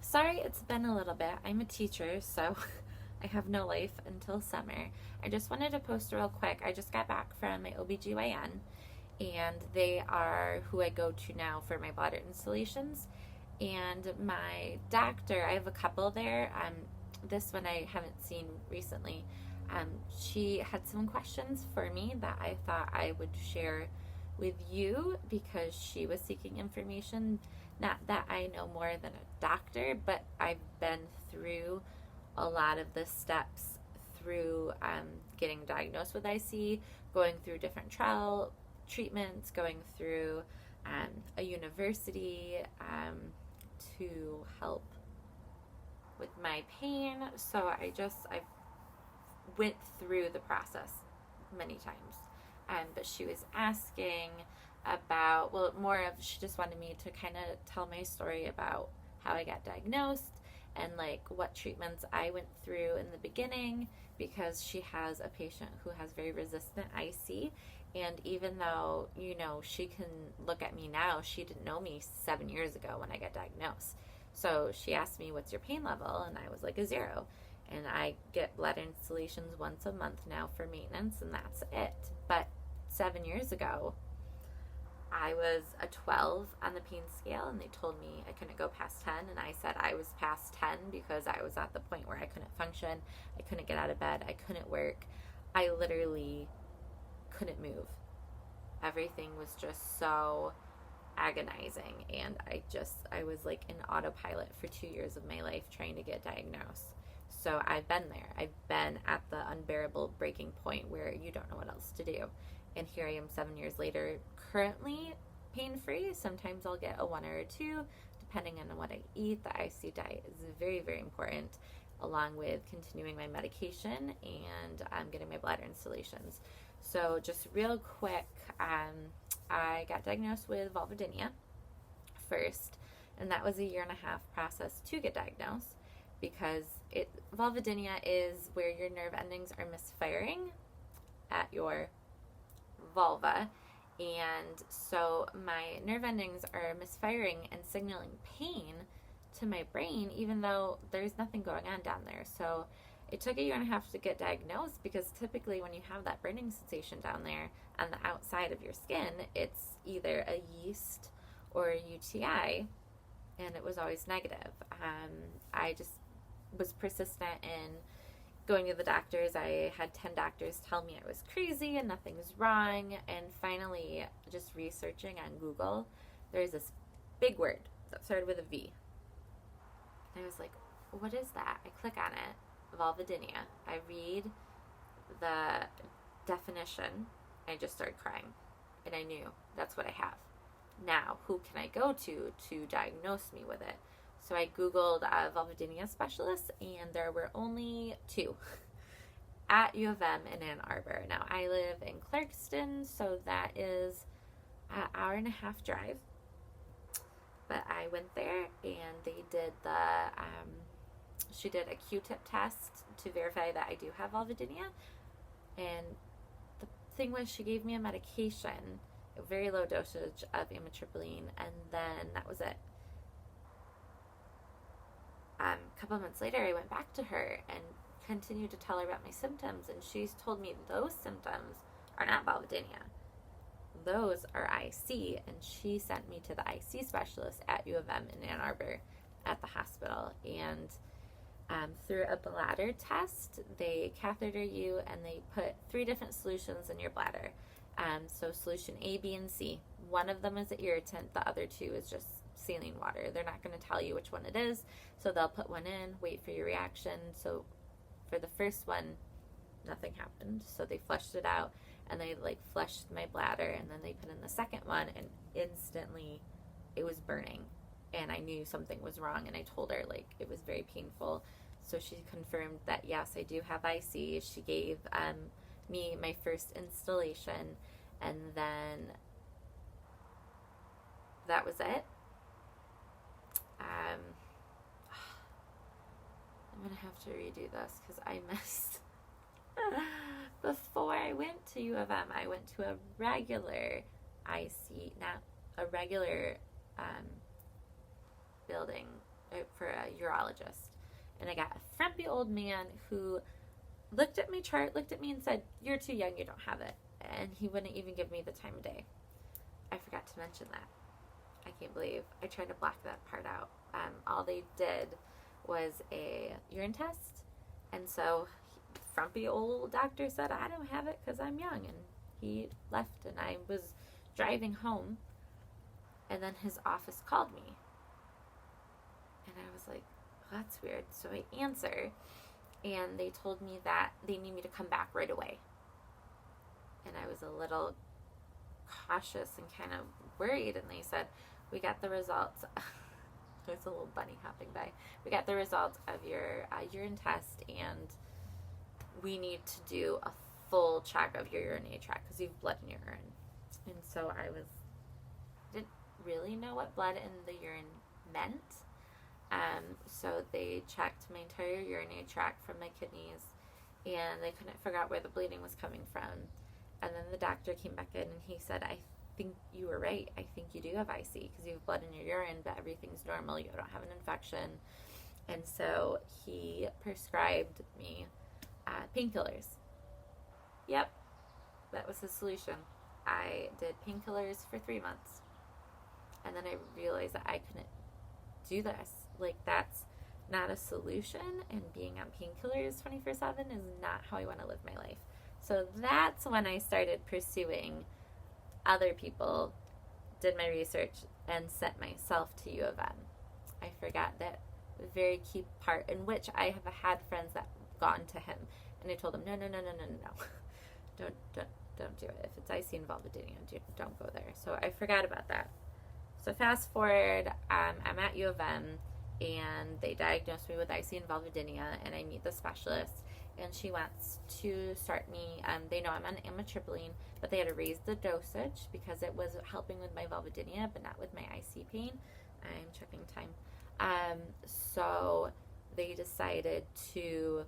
Sorry it's been a little bit. I'm a teacher, so I have no life until summer. I just wanted to post real quick. I just got back from my OBGYN, and they are who I go to now for my bladder installations. And my doctor, I have a couple there. This one I haven't seen recently. She had some questions for me that I thought I would share with you because she was seeking information. Not that I know more than a doctor, but I've been through a lot of the steps through getting diagnosed with IC, going through different trial treatments, going through a university to help with my pain. So I went through the process many times. But she was asking about, well, more of, she just wanted me to kind of tell my story about how I got diagnosed and like what treatments I went through in the beginning, because she has a patient who has very resistant IC. And even though, she can look at me now, she didn't know me 7 years ago when I got diagnosed. So she asked me, what's your pain level? And I was like a 0. And I get bladder installations once a month now for maintenance, and that's it. But 7 years ago, I was a 12 on the pain scale, and they told me I couldn't go past 10, and I said I was past 10 because I was at the point where I couldn't function, I couldn't get out of bed, I couldn't work, I literally couldn't move. Everything was just so agonizing, and I was like in autopilot for 2 years of my life trying to get diagnosed. So I've been there. I've been at the unbearable breaking point where you don't know what else to do. And here I am 7 years later, currently pain-free. Sometimes I'll get a 1 or a 2, depending on what I eat. The IC diet is very, very important, along with continuing my medication and getting my bladder installations. So just real quick, I got diagnosed with vulvodynia first, and that was a 1.5 year process to get diagnosed, because vulvodynia is where your nerve endings are misfiring at your vulva, and so my nerve endings are misfiring and signaling pain to my brain, even though there's nothing going on down there. So it took a 1.5 years to get diagnosed, because typically when you have that burning sensation down there on the outside of your skin, it's either a yeast or a UTI, and it was always negative. I just was persistent in going to the doctors. I had 10 doctors tell me I was crazy and nothing was wrong. And finally, just researching on Google, there's this big word that started with a V. And I was like, what is that? I click on it, vulvodynia. I read the definition. I just started crying. And I knew that's what I have. Now, who can I go to diagnose me with it? So I Googled vulvodynia specialists, and there were only 2 at U of M in Ann Arbor. Now, I live in Clarkston, so that is an 1.5 hour drive. But I went there, and they did she did a Q-tip test to verify that I do have vulvodynia. And the thing was, she gave me a medication, a very low dosage of amitriptyline, and then that was it. A couple of months later, I went back to her and continued to tell her about my symptoms, and she's told me those symptoms are not vulvodynia. Those are IC, and she sent me to the IC specialist at U of M in Ann Arbor at the hospital. And through a bladder test, they catheter you, and they put 3 different solutions in your bladder. So solution A, B, and C. One of them is an irritant. The other 2 is just saline water. They're not going to tell you which one it is, so they'll put one in, wait for your reaction. So for the first one, nothing happened, so they flushed it out, and they flushed my bladder, and then they put in the second one, and instantly it was burning, and I knew something was wrong. And I told her it was very painful. So she confirmed that yes, I do have IC. She gave me my first installation, and then that was it. I'm going to have to redo this because I missed. Before I went to U of M, I went to a regular IC, not a regular building for a urologist. And I got a frumpy old man who looked at my chart, looked at me and said, "You're too young, you don't have it." And he wouldn't even give me the time of day. I forgot to mention that. I can't believe I tried to block that part out. All they did was a urine test. And so frumpy old doctor said, "I don't have it because I'm young." And he left, and I was driving home. And then his office called me. And I was like, well, that's weird. So I answer, and they told me that they need me to come back right away. And I was a little cautious and kind of worried. And they said, "We got the results." There's a little bunny hopping by. "We got the results of your urine test, and we need to do a full check of your urinary tract because you have blood in your urine." And so I didn't really know what blood in the urine meant. So they checked my entire urinary tract from my kidneys, and they couldn't figure out where the bleeding was coming from. And then the doctor came back in, and he said, "I think you were right. I think you do have IC because you have blood in your urine, but everything's normal. You don't have an infection." And so he prescribed me painkillers. Yep, that was his solution. I did painkillers for 3 months. And then I realized that I couldn't do this. Like, that's not a solution, and being on painkillers 24/7 is not how I want to live my life. So that's when I started pursuing other people, did my research, and sent myself to U of M. I forgot that very key part, in which I have had friends that gotten to him, and I told them, no. Don't do it. If it's IC and vulvodynia, don't go there. So I forgot about that. So fast forward, I'm at U of M, and they diagnosed me with IC and vulvodynia, and I meet the specialist, and she wants to start me. They know I'm on amitriptyline, but they had to raise the dosage because it was helping with my vulvodynia, but not with my IC pain. I'm checking time. So they decided to,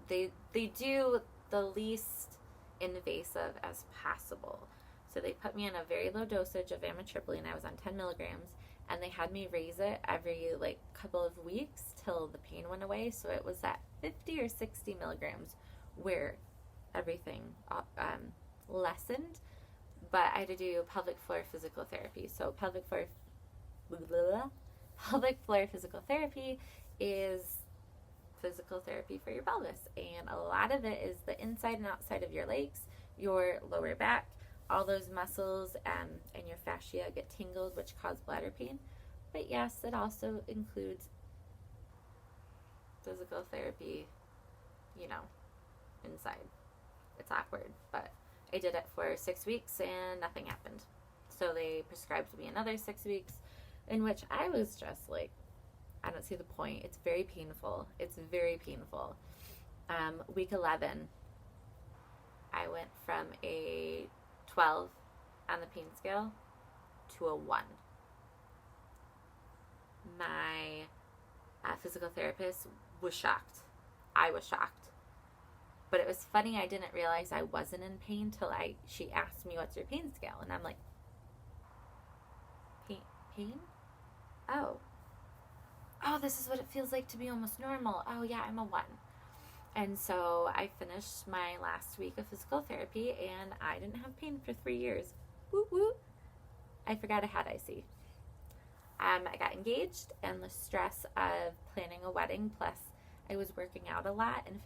they do the least invasive as possible. So they put me on a very low dosage of amitriptyline. I was on 10 milligrams, and they had me raise it every couple of weeks till the pain went away. So it was at 50 or 60 milligrams where everything lessened. But I had to do pelvic floor physical therapy. So pelvic floor physical therapy is physical therapy for your pelvis, and a lot of it is the inside and outside of your legs, your lower back. All those muscles and your fascia get tangled, which cause bladder pain. But yes, it also includes physical therapy, inside. It's awkward, but I did it for 6 weeks and nothing happened. So they prescribed me another 6 weeks, in which I was just like, I don't see the point. It's very painful. Week 11, I went from a 12 on the pain scale to a 1. My physical therapist was shocked. I was shocked. But it was funny, I didn't realize I wasn't in pain till she asked me, "What's your pain scale?" And I'm like, pain? Oh, this is what it feels like to be almost normal. Oh yeah, I'm a 1. And so I finished my last week of physical therapy, and I didn't have pain for 3 years. Woo woo. I forgot I had IC. I got engaged, and the stress of planning a wedding, plus I was working out a lot, and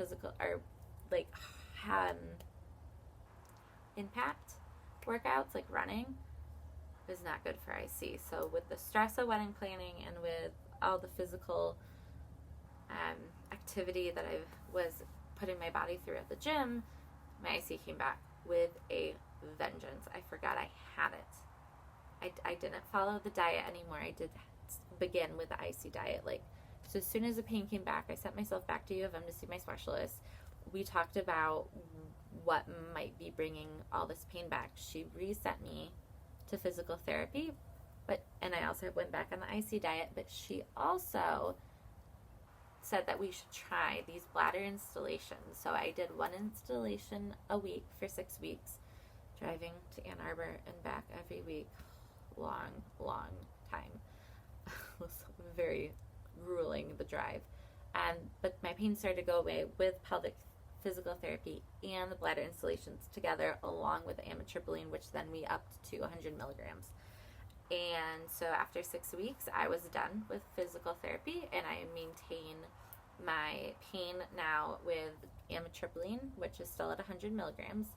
impact workouts like running was not good for IC. So with the stress of wedding planning and with all the physical activity that I was putting my body through at the gym, my IC came back with a vengeance. I forgot I had it. I didn't follow the diet anymore. I did begin with the IC diet. So as soon as the pain came back, I sent myself back to U of M to see my specialist. We talked about what might be bringing all this pain back. She reset me to physical therapy, and I also went back on the IC diet, but she also said that we should try these bladder installations. So I did 1 installation a week for 6 weeks, driving to Ann Arbor and back every week. Long time. It was very grueling, the drive. But my pain started to go away with pelvic physical therapy and the bladder installations together, along with the amitriptyline, which then we upped to 100 milligrams. And so after 6 weeks, I was done with physical therapy, and I maintain my pain now with amitriptyline, which is still at 100 milligrams,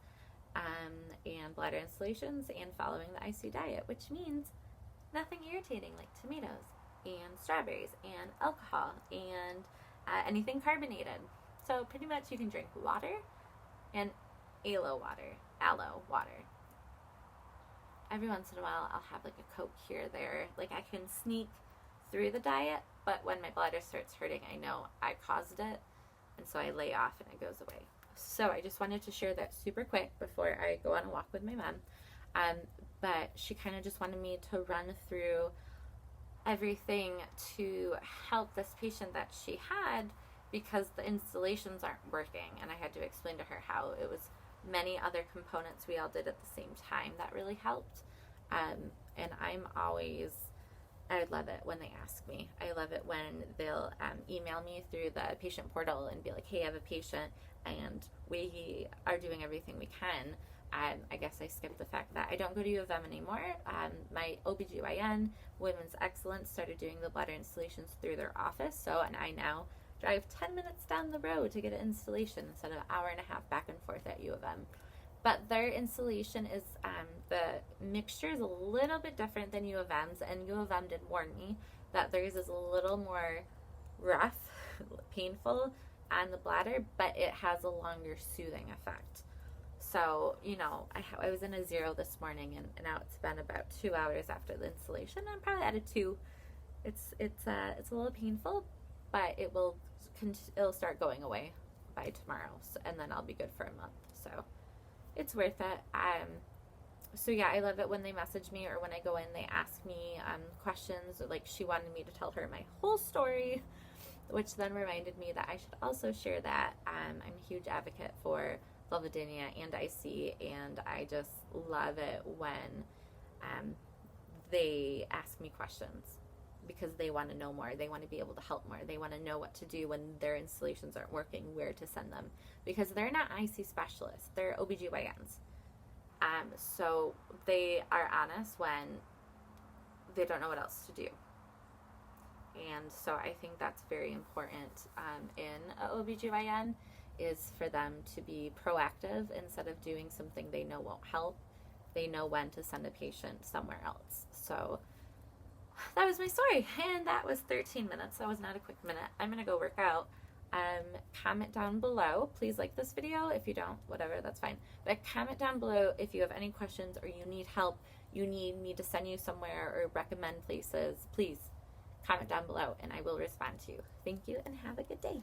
and bladder installations, and following the I.C. diet, which means nothing irritating like tomatoes and strawberries and alcohol and anything carbonated. So pretty much you can drink water and aloe water. Every once in a while I'll have like a Coke here or there. Like I can sneak through the diet, but when my bladder starts hurting, I know I caused it, and so I lay off and it goes away. So I just wanted to share that super quick before I go on a walk with my mom. But she kind of just wanted me to run through everything to help this patient that she had, because the installations aren't working, and I had to explain to her how it was many other components we all did at the same time that really helped. And I love it when they ask me. I love it when they'll email me through the patient portal and be like, hey, I have a patient and we are doing everything we can. I guess I skipped the fact that I don't go to U of M anymore. My OBGYN, Women's Excellence, started doing the bladder installations through their office. And I now drive 10 minutes down the road to get an installation instead of an hour and a half back and forth at U of M. But their installation is, the mixture is a little bit different than U of M's, and U of M did warn me that theirs is a little more rough, painful on the bladder, but it has a longer soothing effect. So, I was in a 0 this morning, and now it's been about 2 hours after the installation. I'm probably at a 2. It's a little painful, but it'll start going away by tomorrow, and then I'll be good for a month. So it's worth it. So yeah, I love it when they message me, or when I go in, they ask me questions. Like, she wanted me to tell her my whole story, which then reminded me that I should also share that. I'm a huge advocate for Vulcodynia and I.C, and I just love it when they ask me questions, because they want to know more. They want to be able to help more. They want to know what to do when their installations aren't working, where to send them, because they're not I.C specialists. They're OBGYNs. So they are honest when they don't know what else to do. And so I think that's very important in a OBGYN, is for them to be proactive instead of doing something they know won't help. They know when to send a patient somewhere else. So that was my story, and that was 13 minutes. That was not a quick minute. I'm going to go work out. Comment down below. Please like this video. If you don't, whatever, that's fine. But comment down below if you have any questions, or you need help, you need me to send you somewhere or recommend places. Please comment down below, and I will respond to you. Thank you, and have a good day.